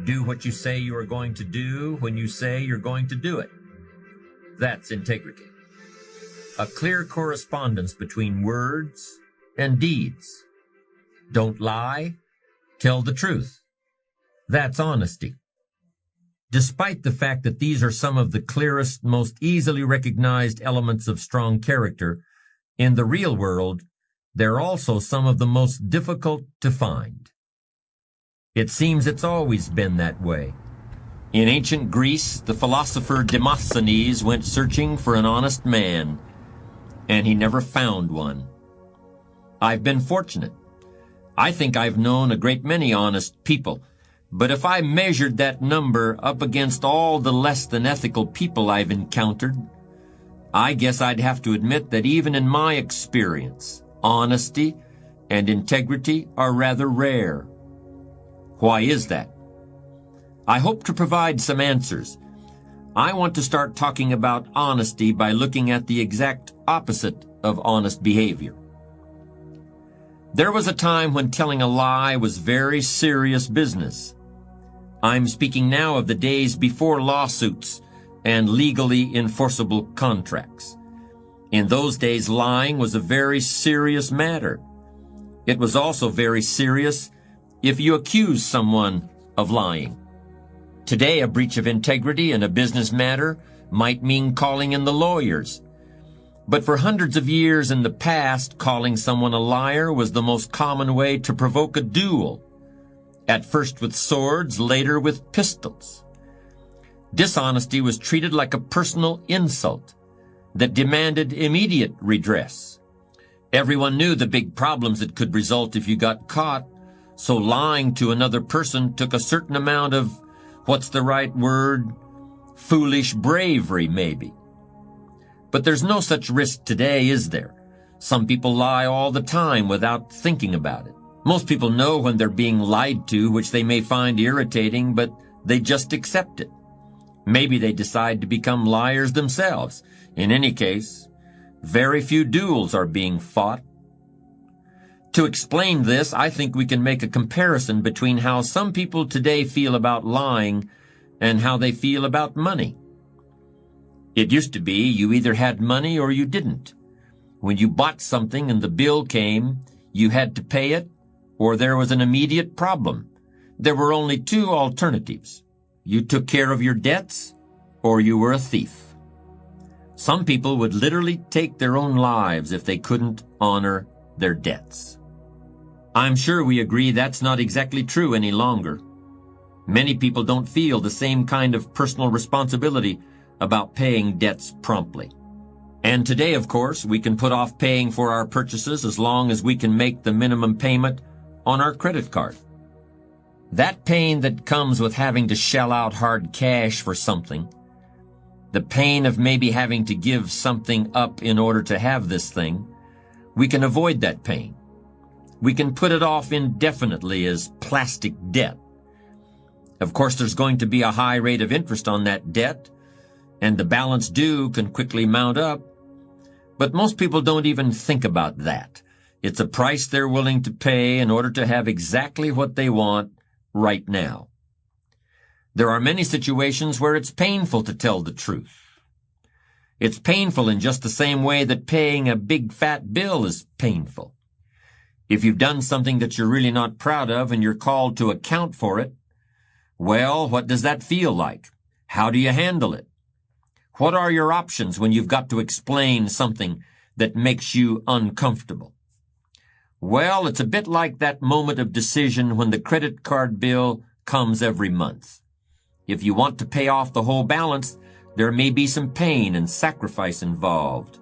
Do what you say you are going to do when you say you're going to do it. That's integrity. A clear correspondence between words and deeds. Don't lie, tell the truth. That's honesty. Despite the fact that these are some of the clearest, most easily recognized elements of strong character, in the real world, they're also some of the most difficult to find. It seems it's always been that way. In ancient Greece, the philosopher Demosthenes went searching for an honest man, and he never found one. I've been fortunate. I think I've known a great many honest people, but if I measured that number up against all the less than ethical people I've encountered, I guess I'd have to admit that even in my experience, honesty and integrity are rather rare. Why is that? I hope to provide some answers. I want to start talking about honesty by looking at the exact opposite of honest behavior. There was a time when telling a lie was very serious business. I'm speaking now of the days before lawsuits and legally enforceable contracts. In those days, lying was a very serious matter. It was also very serious if you accused someone of lying. Today, a breach of integrity in a business matter might mean calling in the lawyers. But for hundreds of years in the past, calling someone a liar was the most common way to provoke a duel. At first with swords, later with pistols. Dishonesty was treated like a personal insult that demanded immediate redress. Everyone knew the big problems that could result if you got caught, so lying to another person took a certain amount of, what's the right word? Foolish bravery, maybe. But there's no such risk today, is there? Some people lie all the time without thinking about it. Most people know when they're being lied to, which they may find irritating, but they just accept it. Maybe they decide to become liars themselves. In any case, very few duels are being fought. To explain this, I think we can make a comparison between how some people today feel about lying and how they feel about money. It used to be you either had money or you didn't. When you bought something and the bill came, you had to pay it, or there was an immediate problem. There were only two alternatives. You took care of your debts, or you were a thief. Some people would literally take their own lives if they couldn't honor their debts. I'm sure we agree that's not exactly true any longer. Many people don't feel the same kind of personal responsibility about paying debts promptly. And today, of course, we can put off paying for our purchases as long as we can make the minimum payment on our credit card. That pain that comes with having to shell out hard cash for something, the pain of maybe having to give something up in order to have this thing, we can avoid that pain. We can put it off indefinitely as plastic debt. Of course, there's going to be a high rate of interest on that debt, and the balance due can quickly mount up. But most people don't even think about that. It's a price they're willing to pay in order to have exactly what they want right now. There are many situations where it's painful to tell the truth. It's painful in just the same way that paying a big fat bill is painful. If you've done something that you're really not proud of and you're called to account for it, well, what does that feel like? How do you handle it? What are your options when you've got to explain something that makes you uncomfortable? Well, it's a bit like that moment of decision when the credit card bill comes every month. If you want to pay off the whole balance, there may be some pain and sacrifice involved.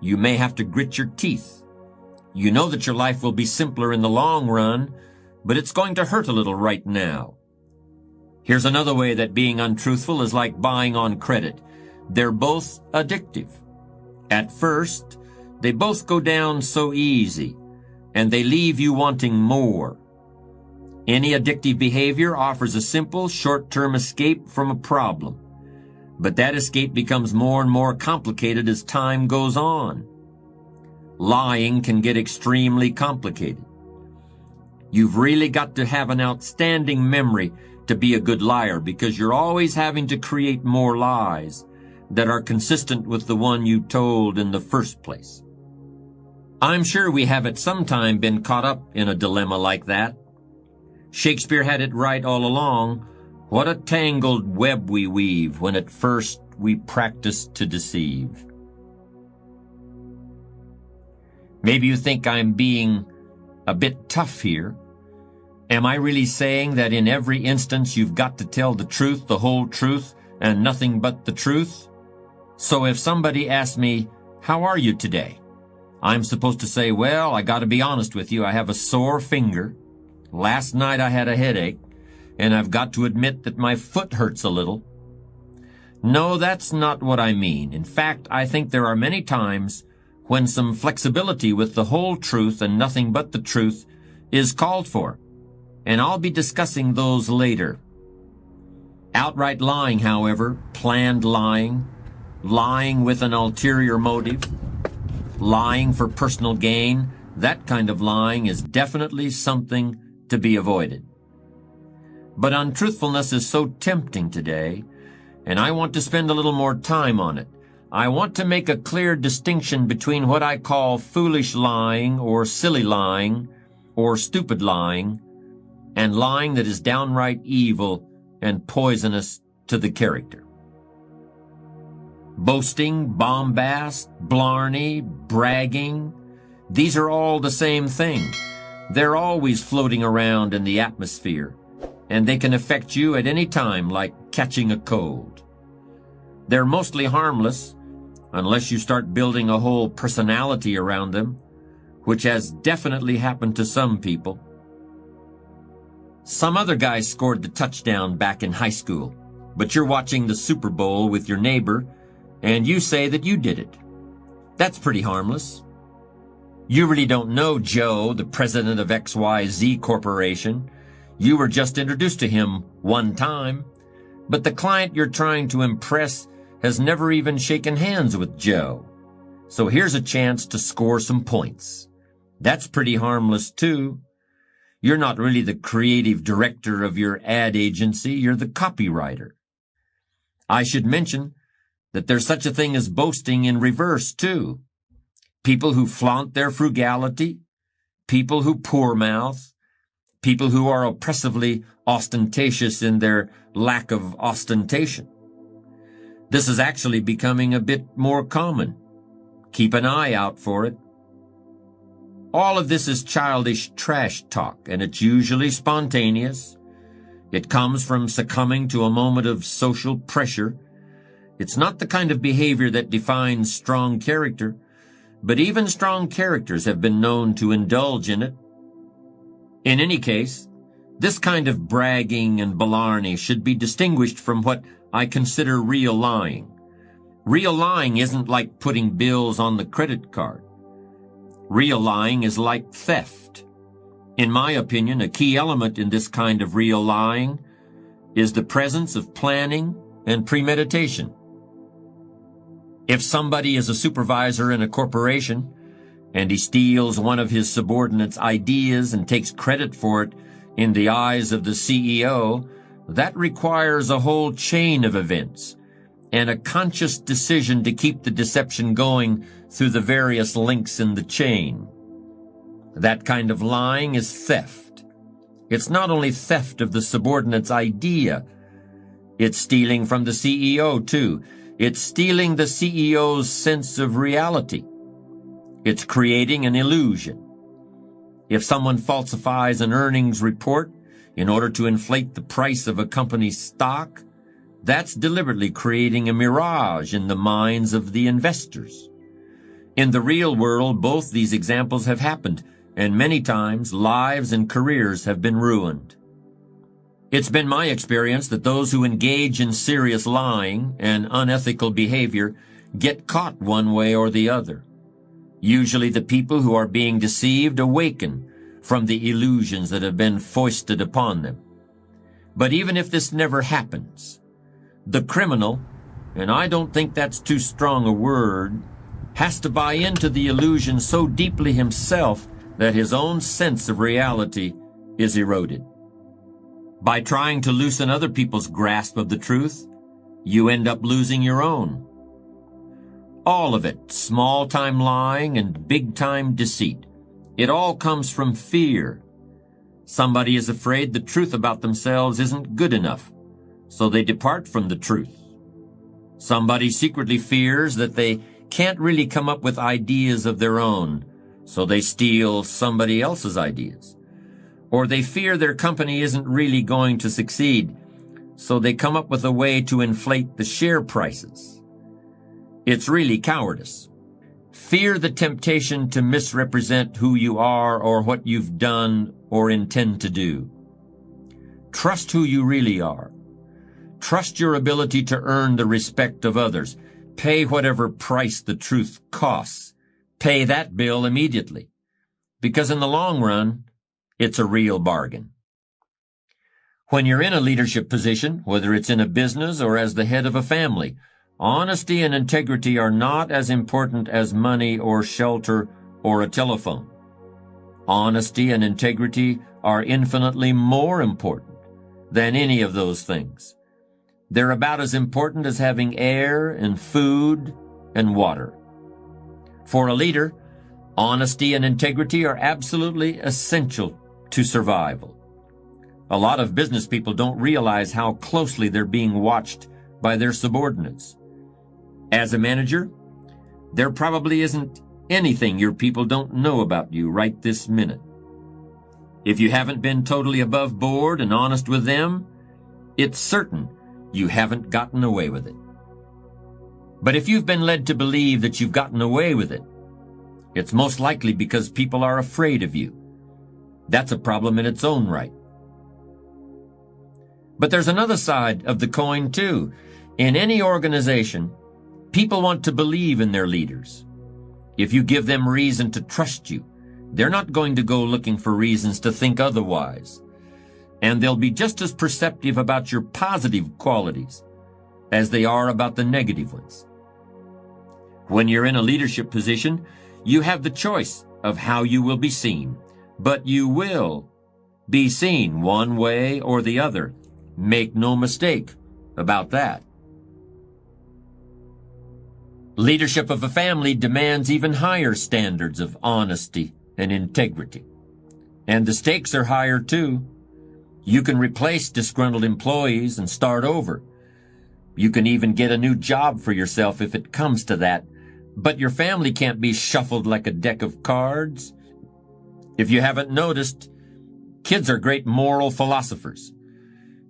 You may have to grit your teeth. You know that your life will be simpler in the long run, but it's going to hurt a little right now. Here's another way that being untruthful is like buying on credit. They're both addictive. At first, they both go down so easy, and they leave you wanting more. Any addictive behavior offers a simple, short-term escape from a problem. But that escape becomes more and more complicated as time goes on. Lying can get extremely complicated. You've really got to have an outstanding memory to be a good liar because you're always having to create more lies that are consistent with the one you told in the first place. I'm sure we have at some time been caught up in a dilemma like that. Shakespeare had it right all along. What a tangled web we weave when at first we practice to deceive. Maybe you think I'm being a bit tough here. Am I really saying that in every instance you've got to tell the truth, the whole truth, and nothing but the truth? So if somebody asks me, "How are you today?" I'm supposed to say, "Well, I got to be honest with you. I have a sore finger. Last night I had a headache, and I've got to admit that my foot hurts a little." No, that's not what I mean. In fact, I think there are many times when some flexibility with the whole truth and nothing but the truth is called for, and I'll be discussing those later. Outright lying, however, planned lying, lying with an ulterior motive, lying for personal gain, that kind of lying is definitely something to be avoided. But untruthfulness is so tempting today, and I want to spend a little more time on it. I want to make a clear distinction between what I call foolish lying or silly lying or stupid lying and lying that is downright evil and poisonous to the character. Boasting, bombast, blarney, bragging, these are all the same thing. They're always floating around in the atmosphere, and they can affect you at any time like catching a cold. They're mostly harmless, unless you start building a whole personality around them, which has definitely happened to some people. Some other guy scored the touchdown back in high school, but you're watching the Super Bowl with your neighbor, and you say that you did it. That's pretty harmless. You really don't know Joe, the president of XYZ Corporation. You were just introduced to him one time, but the client you're trying to impress has never even shaken hands with Joe. So here's a chance to score some points. That's pretty harmless too. You're not really the creative director of your ad agency, you're the copywriter. I should mention that there's such a thing as boasting in reverse too. People who flaunt their frugality, people who poor-mouth, people who are oppressively ostentatious in their lack of ostentation. This is actually becoming a bit more common. Keep an eye out for it. All of this is childish trash talk, and it's usually spontaneous. It comes from succumbing to a moment of social pressure. It's not the kind of behavior that defines strong character, but even strong characters have been known to indulge in it. In any case, this kind of bragging and blarney should be distinguished from what I consider real lying. Real lying isn't like putting bills on the credit card. Real lying is like theft. In my opinion, a key element in this kind of real lying is the presence of planning and premeditation. If somebody is a supervisor in a corporation and he steals one of his subordinates' ideas and takes credit for it in the eyes of the CEO, that requires a whole chain of events and a conscious decision to keep the deception going through the various links in the chain. That kind of lying is theft. It's not only theft of the subordinate's idea, it's stealing from the CEO too. It's stealing the CEO's sense of reality. It's creating an illusion. If someone falsifies an earnings report in order to inflate the price of a company's stock, that's deliberately creating a mirage in the minds of the investors. In the real world, both these examples have happened, and many times lives and careers have been ruined. It's been my experience that those who engage in serious lying and unethical behavior get caught one way or the other. Usually the people who are being deceived awaken from the illusions that have been foisted upon them. But even if this never happens, the criminal, and I don't think that's too strong a word, has to buy into the illusion so deeply himself that his own sense of reality is eroded. By trying to loosen other people's grasp of the truth, you end up losing your own. All of it, small-time lying and big-time deceit, it all comes from fear. Somebody is afraid the truth about themselves isn't good enough, so they depart from the truth. Somebody secretly fears that they can't really come up with ideas of their own, so they steal somebody else's ideas. Or they fear their company isn't really going to succeed, so they come up with a way to inflate the share prices. It's really cowardice. Fear the temptation to misrepresent who you are or what you've done or intend to do. Trust who you really are. Trust your ability to earn the respect of others. Pay whatever price the truth costs. Pay that bill immediately. Because in the long run, it's a real bargain. When you're in a leadership position, whether it's in a business or as the head of a family, honesty and integrity are not as important as money or shelter or a telephone. Honesty and integrity are infinitely more important than any of those things. They're about as important as having air and food and water. For a leader, honesty and integrity are absolutely essential to survival. A lot of business people don't realize how closely they're being watched by their subordinates. As a manager, there probably isn't anything your people don't know about you right this minute. If you haven't been totally above board and honest with them, it's certain you haven't gotten away with it. But if you've been led to believe that you've gotten away with it, it's most likely because people are afraid of you. That's a problem in its own right. But there's another side of the coin too. In any organization, people want to believe in their leaders. If you give them reason to trust you, they're not going to go looking for reasons to think otherwise. And they'll be just as perceptive about your positive qualities as they are about the negative ones. When you're in a leadership position, you have the choice of how you will be seen, but you will be seen one way or the other. Make no mistake about that. Leadership of a family demands even higher standards of honesty and integrity. And the stakes are higher too. You can replace disgruntled employees and start over. You can even get a new job for yourself if it comes to that. But your family can't be shuffled like a deck of cards. If you haven't noticed, kids are great moral philosophers,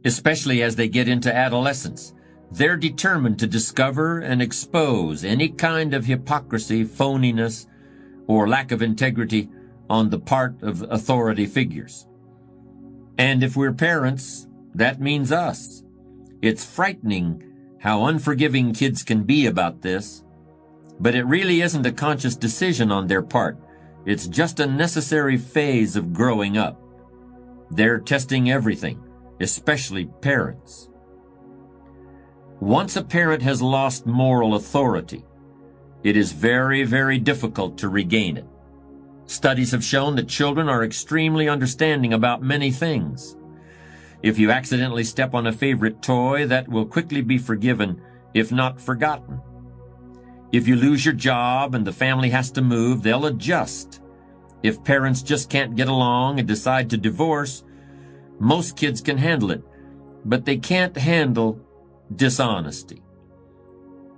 especially as they get into adolescence. They're determined to discover and expose any kind of hypocrisy, phoniness, or lack of integrity on the part of authority figures. And if we're parents, that means us. It's frightening how unforgiving kids can be about this, but it really isn't a conscious decision on their part. It's just a necessary phase of growing up. They're testing everything, especially parents. Once a parent has lost moral authority, it is very, very difficult to regain it. Studies have shown that children are extremely understanding about many things. If you accidentally step on a favorite toy, that will quickly be forgiven, if not forgotten. If you lose your job and the family has to move, they'll adjust. If parents just can't get along and decide to divorce, most kids can handle it, but they can't handle dishonesty.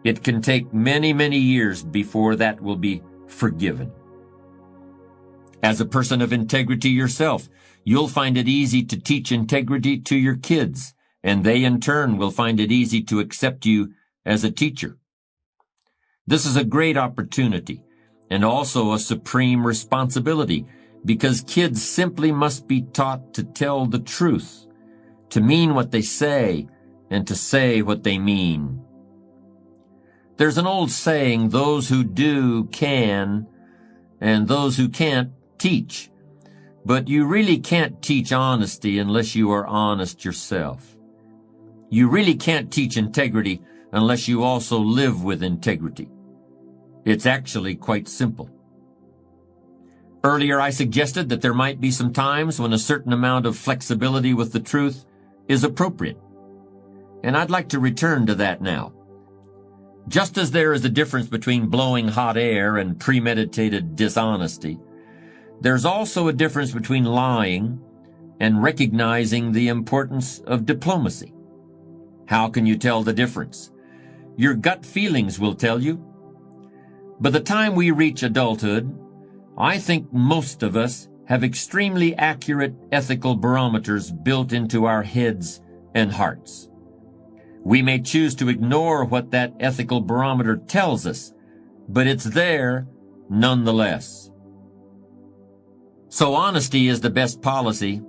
It can take many, many years before that will be forgiven. As a person of integrity yourself, you'll find it easy to teach integrity to your kids, and they in turn will find it easy to accept you as a teacher. This is a great opportunity and also a supreme responsibility, because kids simply must be taught to tell the truth, to mean what they say, and to say what they mean. There's an old saying, those who do can, and those who can't teach. But you really can't teach honesty unless you are honest yourself. You really can't teach integrity unless you also live with integrity. It's actually quite simple. Earlier I suggested that there might be some times when a certain amount of flexibility with the truth is appropriate. And I'd like to return to that now. Just as there is a difference between blowing hot air and premeditated dishonesty, there's also a difference between lying and recognizing the importance of diplomacy. How can you tell the difference? Your gut feelings will tell you. By the time we reach adulthood, I think most of us have extremely accurate ethical barometers built into our heads and hearts. We may choose to ignore what that ethical barometer tells us, but it's there nonetheless. So honesty is the best policy,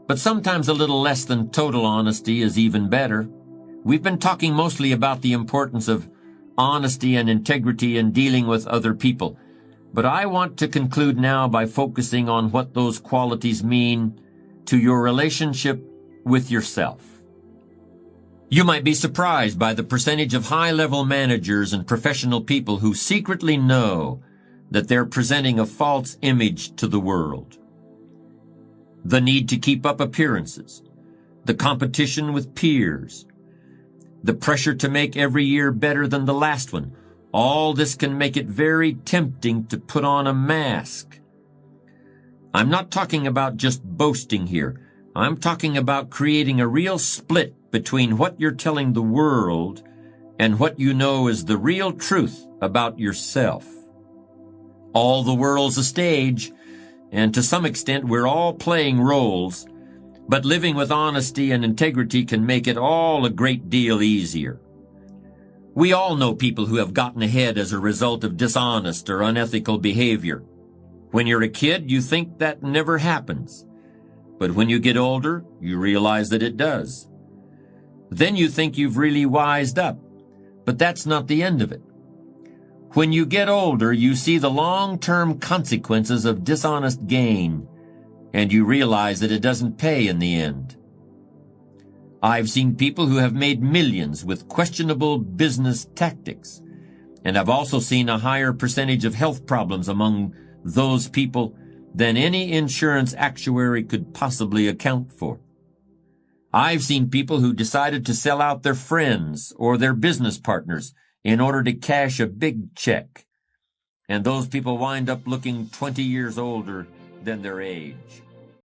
but sometimes a little less than total honesty is even better. We've been talking mostly about the importance of honesty and integrity in dealing with other people, but I want to conclude now by focusing on what those qualities mean to your relationship with yourself. You might be surprised by the percentage of high-level managers and professional people who secretly know that they're presenting a false image to the world. The need to keep up appearances, the competition with peers, the pressure to make every year better than the last one, all this can make it very tempting to put on a mask. I'm not talking about just boasting here. I'm talking about creating a real split between what you're telling the world and what you know is the real truth about yourself. All the world's a stage, and to some extent we're all playing roles, but living with honesty and integrity can make it all a great deal easier. We all know people who have gotten ahead as a result of dishonest or unethical behavior. When you're a kid, you think that never happens. But when you get older, you realize that it does. Then you think you've really wised up, but that's not the end of it. When you get older, you see the long-term consequences of dishonest gain, and you realize that it doesn't pay in the end. I've seen people who have made millions with questionable business tactics, and I've also seen a higher percentage of health problems among those people than any insurance actuary could possibly account for. I've seen people who decided to sell out their friends or their business partners in order to cash a big check, and those people wind up looking 20 years older than their age.